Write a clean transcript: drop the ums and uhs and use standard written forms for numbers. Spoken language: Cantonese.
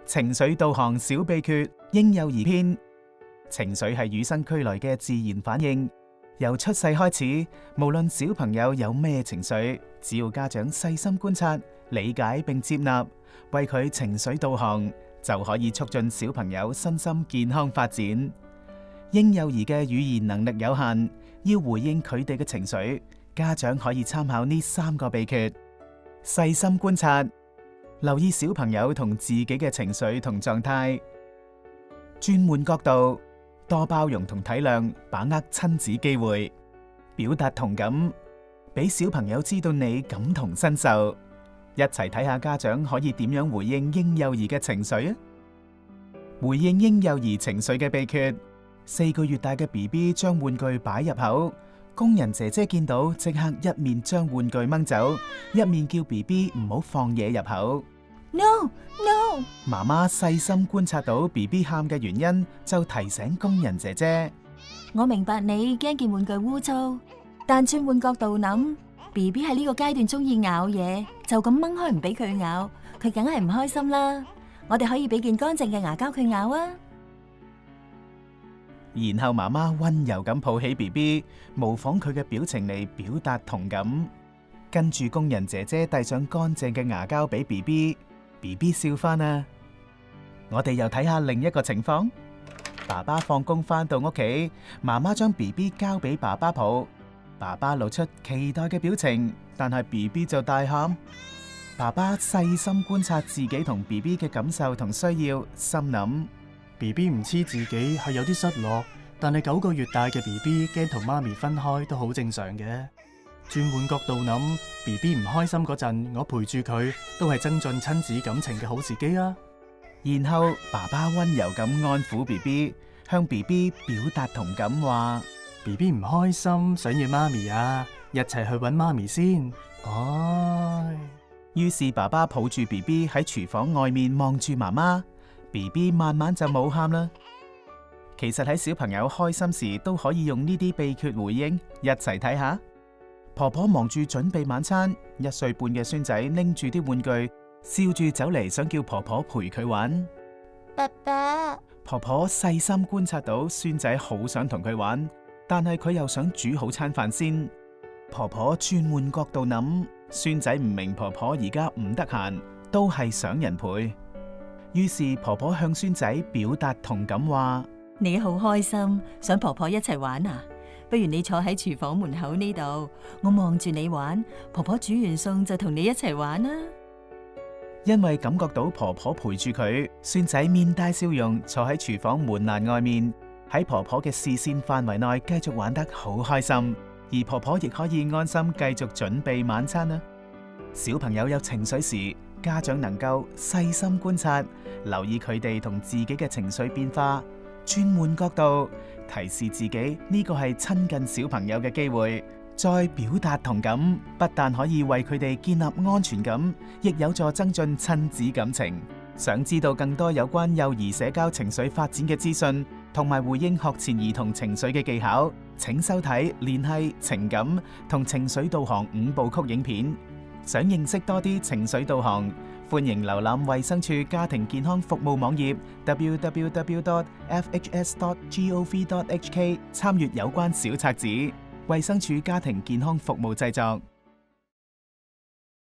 情緒導航小秘訣嬰幼兒篇。情緒係與生俱來嘅自然反應，由出世開始，無論小朋友有咩情緒，只要家長細心觀察、理解並接納，為佢情緒導航，就可以促進小朋友身心健康發展。嬰幼兒嘅語言能力有限，要回應佢哋嘅情緒，家長可以參考呢3個秘訣：細心觀察，留意小朋友同自己嘅情緒同狀態；轉換角度，多包容同體諒，把握親子機會；表達同感，俾小朋友知道你感同身受。一齊睇下家長可以點樣回應嬰幼兒嘅情緒啊！回應嬰幼兒情緒嘅秘訣：4個月大嘅 BB 將玩具擺入口，工人姐姐見到即刻一面將玩具掹走，一面叫 BB 唔好放嘢入口。No no！ 媽媽細心觀察到 BB 喊嘅原因，就提醒工人姐姐：我明白你驚件玩具污糟，但轉換角度諗，BB 喺呢個階段中意咬嘢，就咁掹開唔俾佢咬，佢梗係唔開心啦。我哋可以俾件乾淨嘅牙膠佢咬啊。然後媽媽溫柔咁抱起 BB， 模仿佢嘅表情嚟表達同感。跟住工人姐姐遞上乾淨嘅牙膠俾 BB，BB 笑返啊！我哋又睇下另一個情況。爸爸放工返到屋企，媽媽將 BB 交俾爸爸抱，爸爸露出期待嘅表情，但係 BB 就大喊。爸爸細心觀察自己同 BB 嘅感受同需要，心諗 BB 唔知自己係有啲失落，但係9個月大嘅 BB 驚同媽咪分開都好正常嘅。轉換角度諗，BB 唔開心嗰陣，我陪住佢都係增進親子感情嘅好時機啊。然後爸爸溫柔咁安撫 BB， 向 BB 表達同感話：BB 唔開心，想要媽咪啊，一齊去搵媽咪先。唉。於是爸爸抱住 BB 喺廚房外面望住媽媽，BB 慢慢就冇喊啦。其實喺小朋友開心時都可以用呢啲秘訣回應，一齊睇下。婆婆忙住準備晚餐，1歲半嘅孫仔拎住啲玩具，笑住走嚟想叫婆婆陪佢玩。爸爸，婆婆細心觀察到孫仔好想同佢玩，但係佢又想煮好餐飯先。婆婆轉換角度諗，孫仔唔明婆婆而家唔得閒，都係想人陪。於是婆婆向孫仔表達同感話：你好開心，想婆婆一齊玩啊？不如你坐喺廚房門口呢度，我望住你玩，婆婆煮完餸就同你一齊玩啦。因為感覺到婆婆陪住佢，孫仔面帶笑容坐喺廚房門欄外面，喺婆婆嘅視線範圍內繼續玩得好開心，而婆婆亦可以安心繼續準備晚餐啦。小朋友有情緒時，家長能夠細心觀察，留意佢哋同自己嘅情緒變化，轉換角度，提示自己呢個係親近小朋友嘅機會，再表達同感，不但可以為佢哋建立安全感，亦有助增進親子感情。想知道更多有關幼兒社交情緒發展嘅資訊，同埋回應學前兒童情緒嘅技巧，請收睇聯繫情感同情緒導航5部曲影片。想認識多啲情緒導航，歡迎瀏覽衛生署家庭健康服務網頁 www.fhs.gov.hk， 參閱有關小冊子。衛生署家庭健康服務製作。